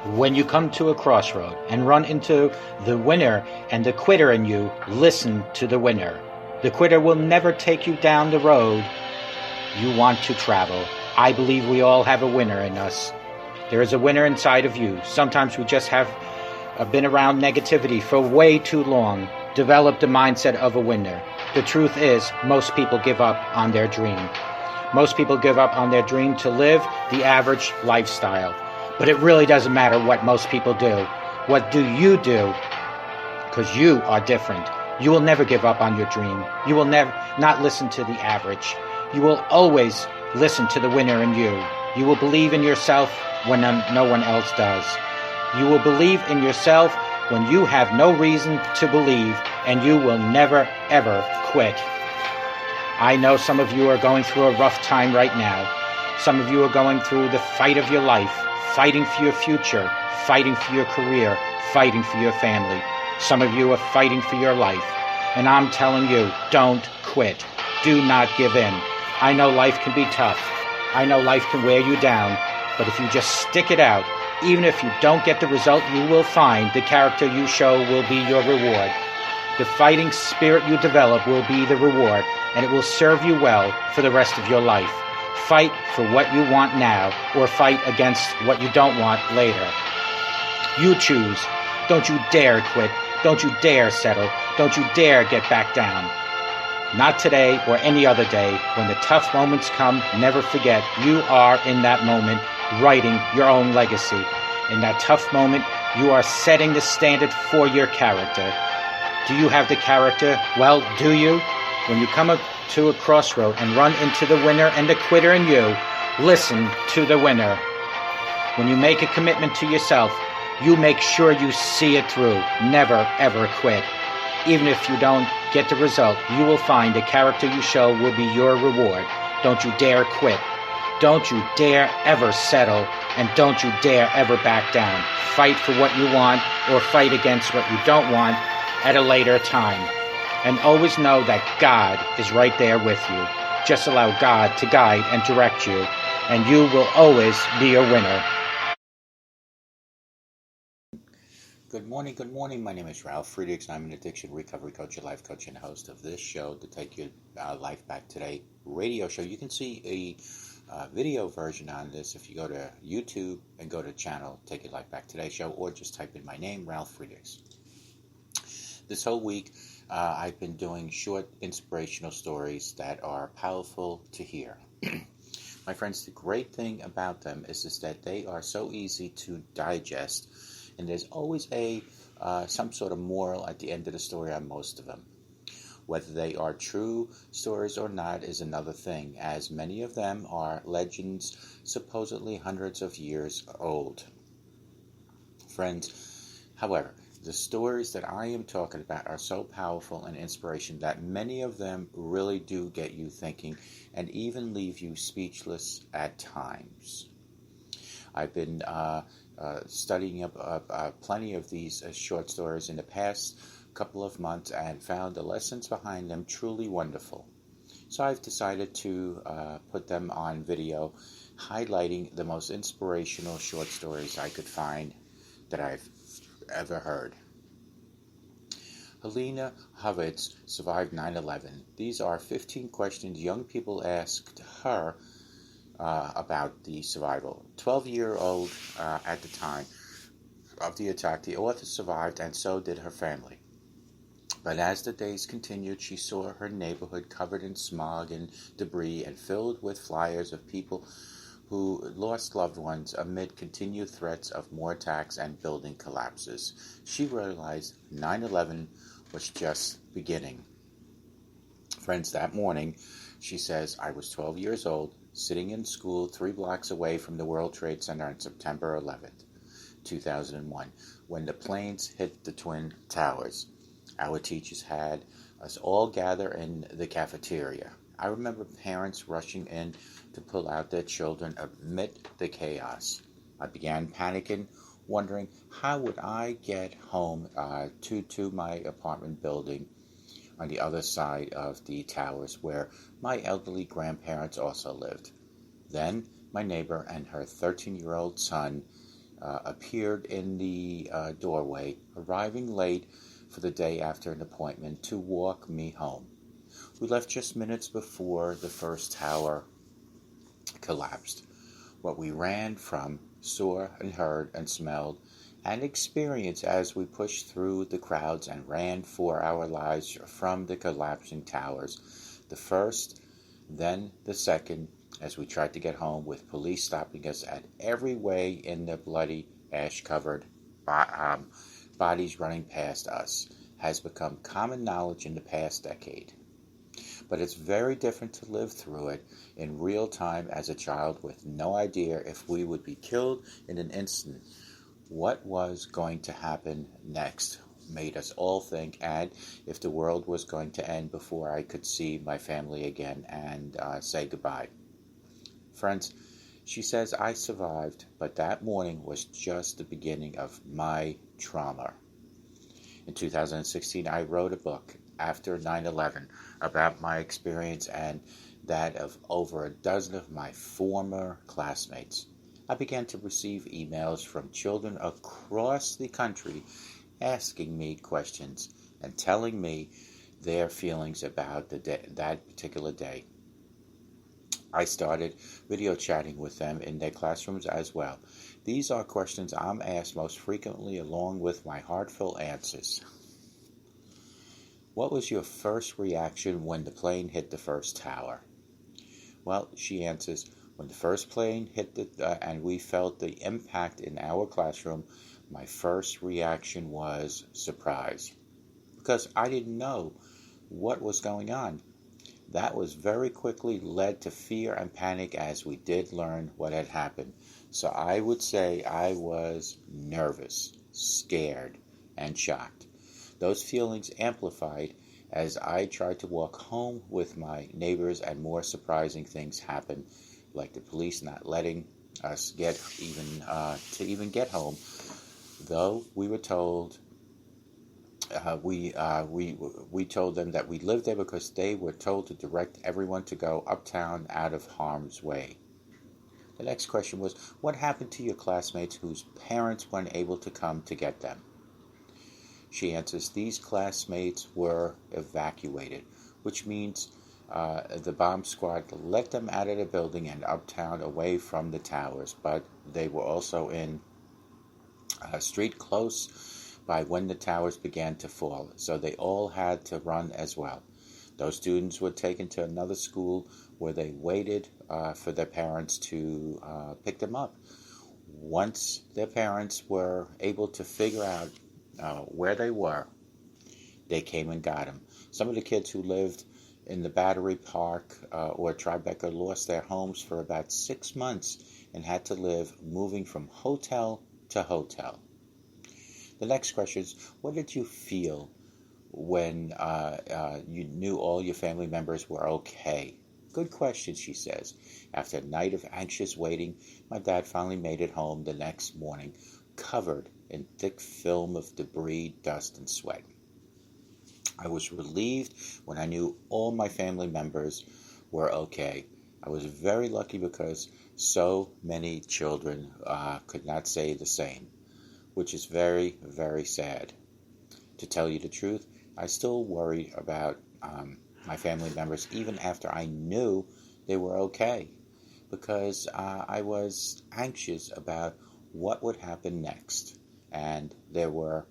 When you come to a crossroad and run into the winner and the quitter in you, listen to the winner. The quitter will never take you down the road you want to travel. I believe we all have a winner in us. There is a winner inside of you. Sometimes we just have been around negativity for way too long, developed the mindset of a winner. The truth is, most people give up on their dream. Most people give up on their dream to live the average lifestyle. But it really doesn't matter what most people do. What do you do? Because you are different. You will never give up on your dream. You will never not listen to the average. You will always listen to the winner in you. You will believe in yourself when no one else does. You will believe in yourself when you have no reason to believe, and you will never, ever quit. I know some of you are going through a rough time right now. Some of you are going through the fight of your life, fighting for your future, fighting for your career, fighting for your family. Some of you are fighting for your life. And I'm telling you, don't quit. Do not give in. I know life can be tough. I know life can wear you down. But if you just stick it out, even if you don't get the result you will find, the character you show will be your reward. The fighting spirit you develop will be the reward, and it will serve you well for the rest of your life. Fight for what you want now, or fight against what you don't want later. You choose. Don't you dare quit. Don't you dare settle. Don't you dare get back down. Not today or any other day. When the tough moments come, never forget you are in that moment writing your own legacy. In that tough moment, you are setting the standard for your character. Do you have the character? Well, do you? When you come to a crossroad and run into the winner and the quitter in you, listen to the winner. When you make a commitment to yourself, you make sure you see it through. Never, ever quit. Even if you don't get the result, you will find the character you show will be your reward. Don't you dare quit. Don't you dare ever settle, and don't you dare ever back down. Fight for what you want or fight against what you don't want at a later time. And always know that God is right there with you. Just allow God to guide and direct you, and you will always be a winner. Good morning. My name is Ralf Friedrichs. I'm an addiction recovery coach, a life coach, and host of this show, to Take Your Life Back Today radio show. You can see a video version on this if you go to YouTube and go to channel Take Your Life Back Today show, or just type in my name, Ralf Friedrichs. This whole week, I've been doing short inspirational stories that are powerful to hear. My friends, the great thing about them is that they are so easy to digest, and there's always some sort of moral at the end of the story on most of them. Whether they are true stories or not is another thing, as many of them are legends supposedly hundreds of years old. Friends, however, the stories that I am talking about are so powerful and inspirational that many of them really do get you thinking and even leave you speechless at times. I've been studying up plenty of these short stories in the past couple of months and found the lessons behind them truly wonderful. So I've decided to put them on video, highlighting the most inspirational short stories I could find that I've ever heard. Helena Hovitz survived 9/11. These are 15 questions young people asked her about the survival. 12-year-old at the time of the attack, the author survived, and so did her family. But as the days continued, she saw her neighborhood covered in smog and debris and filled with flyers of people who lost loved ones amid continued threats of more attacks and building collapses. She realized 9/11 was just beginning. Friends, that morning, she says, I was 12 years old, sitting in school 3 blocks away from the World Trade Center on September 11th, 2001, when the planes hit the Twin Towers. Our teachers had us all gather in the cafeteria. I remember parents rushing in to pull out their children amid the chaos. I began panicking, wondering how would I get home to my apartment building on the other side of the towers where my elderly grandparents also lived. Then my neighbor and her 13-year-old son appeared in the doorway, arriving late for the day after an appointment to walk me home. We left just minutes before the first tower collapsed. What we ran from, saw and heard and smelled and experienced as we pushed through the crowds and ran for our lives from the collapsing towers. The first, then the second, as we tried to get home with police stopping us at every way in the bloody, ash-covered bodies running past us, has become common knowledge in the past decade. But it's very different to live through it in real time as a child with no idea if we would be killed in an instant. What was going to happen next made us all think, and if the world was going to end before I could see my family again and say goodbye. Friends, she says I survived, but that morning was just the beginning of my trauma. In 2016, I wrote a book after 9/11 about my experience and that of over a dozen of my former classmates. I began to receive emails from children across the country asking me questions and telling me their feelings about that particular day. I started video chatting with them in their classrooms as well. These are questions I'm asked most frequently along with my heartfelt answers. What was your first reaction when the plane hit the first tower? Well, she answers, when the first plane hit and we felt the impact in our classroom, my first reaction was surprise, because I didn't know what was going on. That was very quickly led to fear and panic as we did learn what had happened. So I would say I was nervous, scared, and shocked. Those feelings amplified as I tried to walk home with my neighbors, and more surprising things happened, like the police not letting us get even get home. Though we were told, we told them that we lived there because they were told to direct everyone to go uptown out of harm's way. The next question was, what happened to your classmates whose parents weren't able to come to get them? She answers, these classmates were evacuated, which means the bomb squad let them out of the building and uptown away from the towers, but they were also in a street close by when the towers began to fall, so they all had to run as well. Those students were taken to another school where they waited for their parents to pick them up. Once their parents were able to figure out where they were, they came and got them. Some of the kids who lived in the Battery Park or Tribeca lost their homes for about 6 months and had to live moving from hotel to hotel. The next question is, what did you feel when you knew all your family members were okay? Good question, she says. After a night of anxious waiting, my dad finally made it home the next morning, covered in thick film of debris, dust, and sweat. I was relieved when I knew all my family members were okay. I was very lucky because so many children could not say the same, which is very, very sad. To tell you the truth, I still worry about my family members even after I knew they were okay, because I was anxious about what would happen next, and there were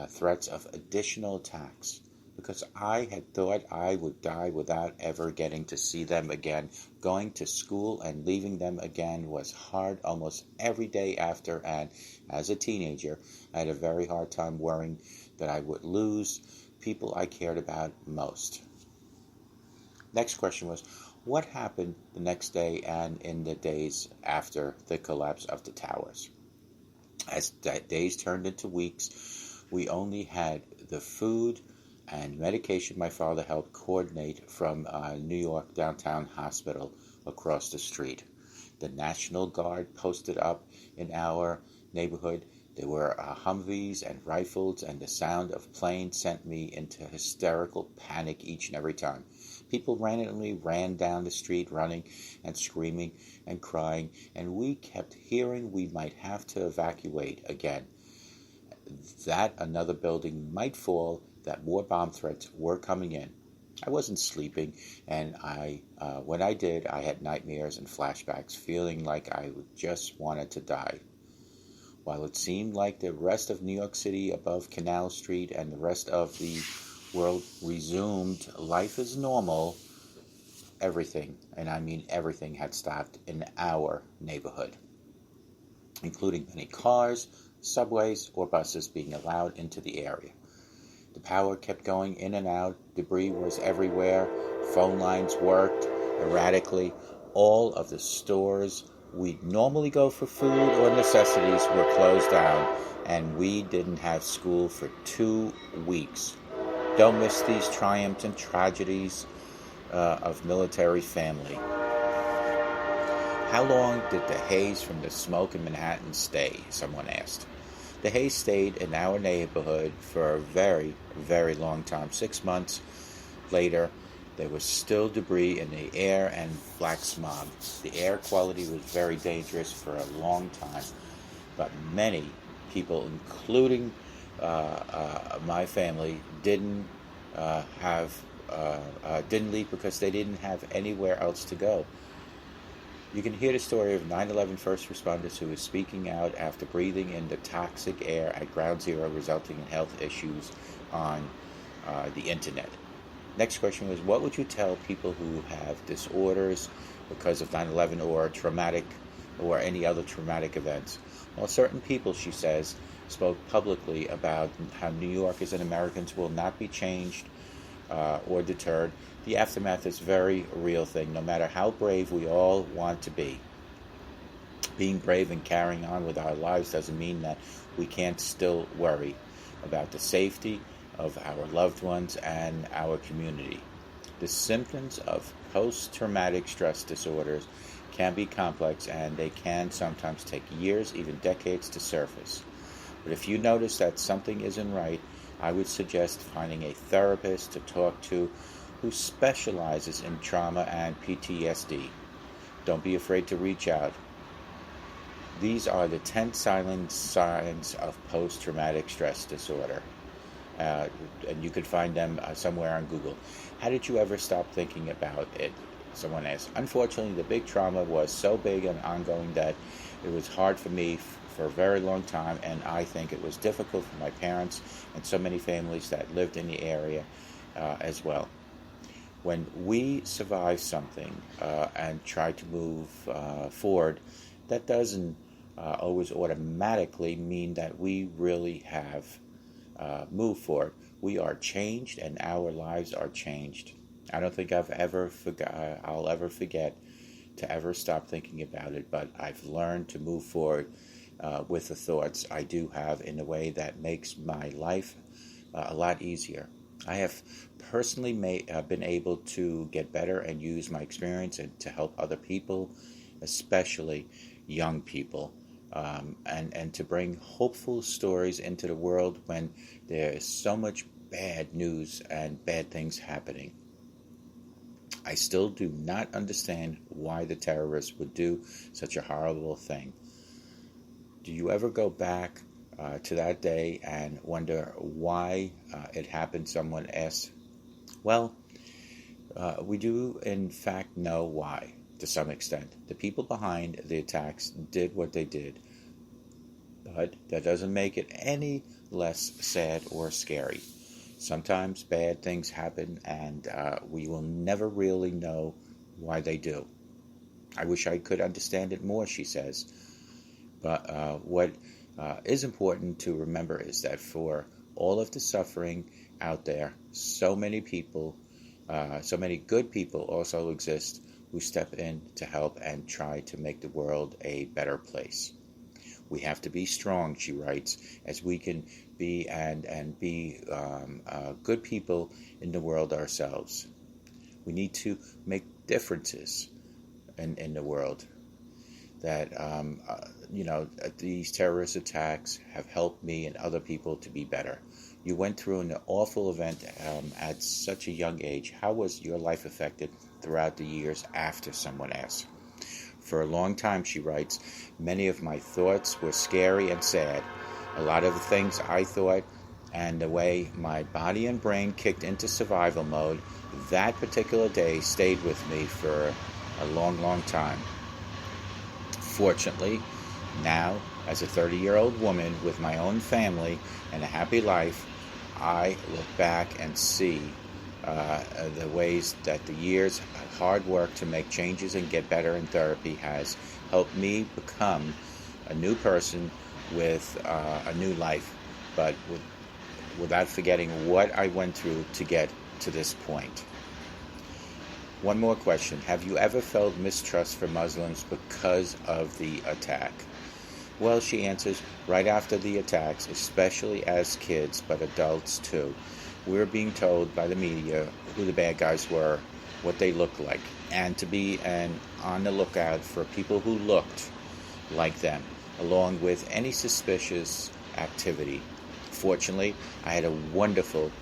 threats of additional attacks, because I had thought I would die without ever getting to see them again. Going to school and leaving them again was hard almost every day after, and as a teenager, I had a very hard time worrying that I would lose people I cared about most. Next question was, what happened the next day and in the days after the collapse of the towers? As days turned into weeks, we only had the food and medication my father helped coordinate from New York Downtown Hospital across the street. The National Guard posted up in our neighborhood. There were Humvees and rifles, and the sound of planes sent me into hysterical panic each and every time. People randomly ran down the street running and screaming and crying, and we kept hearing we might have to evacuate again, that another building might fall, that more bomb threats were coming in. I wasn't sleeping, and when I did, I had nightmares and flashbacks, feeling like I just wanted to die. While it seemed like the rest of New York City above Canal Street and the rest of the world resumed life as normal, everything, and I mean everything, had stopped in our neighborhood, including many cars, subways, or buses being allowed into the area. The power kept going in and out, debris was everywhere, phone lines worked erratically, all of the stores we'd normally go for food or necessities were closed down, and we didn't have school for 2 weeks. Don't miss these triumphs and tragedies of military family. How long did the haze from the smoke in Manhattan stay? Someone asked. The haze stayed in our neighborhood for a very, very long time. 6 months later, there was still debris in the air and black smog. The air quality was very dangerous for a long time, but many people, including my family, didn't leave because they didn't have anywhere else to go. You can hear the story of 9/11 first responders who were speaking out after breathing in the toxic air at Ground Zero, resulting in health issues on the internet. Next question was, what would you tell people who have disorders because of 9/11 or traumatic or any other traumatic events? Well, certain people, she says, spoke publicly about how New Yorkers and Americans will not be changed or deterred. The aftermath is a very real thing, no matter how brave we all want to be. Being brave and carrying on with our lives doesn't mean that we can't still worry about the safety of our loved ones and our community. The symptoms of post-traumatic stress disorders can be complex, and they can sometimes take years, even decades, to surface. But if you notice that something isn't right, I would suggest finding a therapist to talk to who specializes in trauma and PTSD. Don't be afraid to reach out. These are the 10 silent signs of post-traumatic stress disorder. And you could find them somewhere on Google. How did you ever stop thinking about it? Someone asked. Unfortunately, the big trauma was so big and ongoing that it was hard for me for a very long time, and I think it was difficult for my parents and so many families that lived in the area as well. When we survive something and try to move forward, that doesn't always automatically mean that we really have moved forward. We are changed, and our lives are changed. I don't think I'll ever forget to ever stop thinking about it, but I've learned to move forward with the thoughts I do have in a way that makes my life a lot easier. I have personally been able to get better and use my experience and to help other people, especially young people, and to bring hopeful stories into the world when there is so much bad news and bad things happening. I still do not understand why the terrorists would do such a horrible thing. Do you ever go back to that day and wonder why it happened? Someone asked. Well, we do in fact know why, to some extent. The people behind the attacks did what they did, but that doesn't make it any less sad or scary. Sometimes bad things happen, and we will never really know why they do. I wish I could understand it more, she says. But what is important to remember is that for all of the suffering out there, so many people, so many good people also exist who step in to help and try to make the world a better place. We have to be strong, she writes, as we can be and be good people in the world ourselves. We need to make differences in the world. That, these terrorist attacks have helped me and other people to be better. You went through an awful event at such a young age. How was your life affected throughout the years after, someone asked. For a long time, she writes, many of my thoughts were scary and sad. A lot of the things I thought and the way my body and brain kicked into survival mode that particular day stayed with me for a long, long time. Fortunately, now, as a 30-year-old woman with my own family and a happy life, I look back and see the ways that the years of hard work to make changes and get better in therapy has helped me become a new person with a new life, but without forgetting what I went through to get to this point. One more question. Have you ever felt mistrust for Muslims because of the attack? Well, she answers, right after the attacks, especially as kids, but adults too, we were being told by the media who the bad guys were, what they looked like, and to be on the lookout for people who looked like them, along with any suspicious activity. Fortunately, I had a wonderful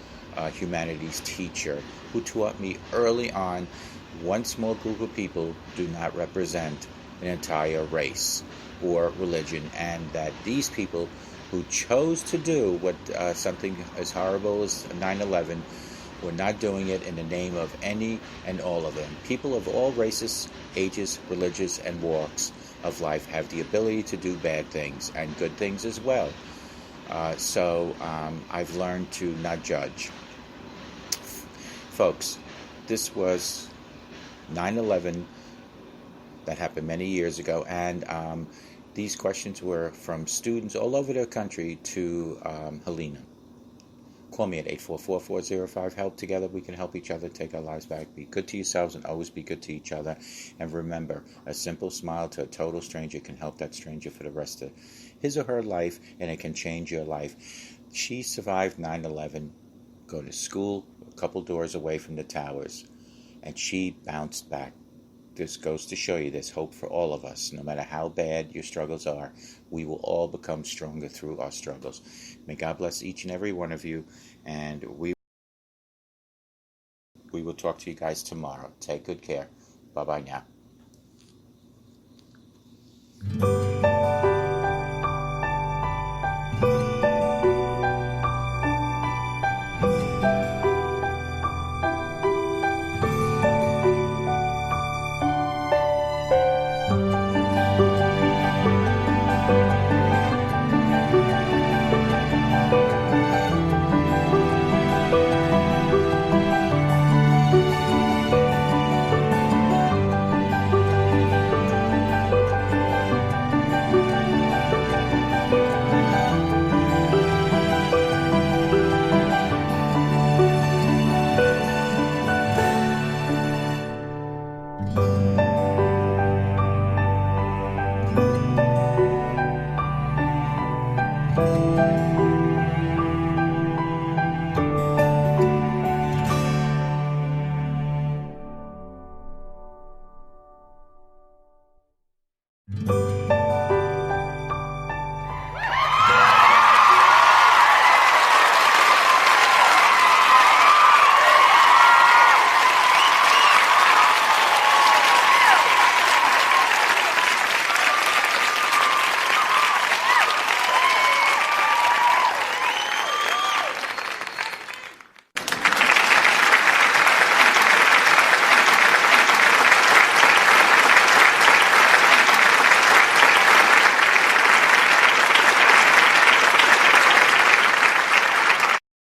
humanities teacher who taught me early on one small group of people do not represent an entire race or religion, and that these people who chose to do what something as horrible as 9/11 were not doing it in the name of any and all of them. People of all races, ages, religions, and walks of life have the ability to do bad things and good things as well. So I've learned to not judge. Folks, this was 9/11 that happened many years ago, and these questions were from students all over the country to Helena. Call me at 844-405-HELP. Together we can help each other take our lives back. Be good to yourselves and always be good to each other. And remember, a simple smile to a total stranger can help that stranger for the rest of his or her life, and it can change your life. She survived 9/11, go to school a couple doors away from the towers, and she bounced back. This goes to show you there's hope for all of us. No matter how bad your struggles are, we will all become stronger through our struggles. May God bless each and every one of you, and we will talk to you guys tomorrow. Take good care. Bye-bye now.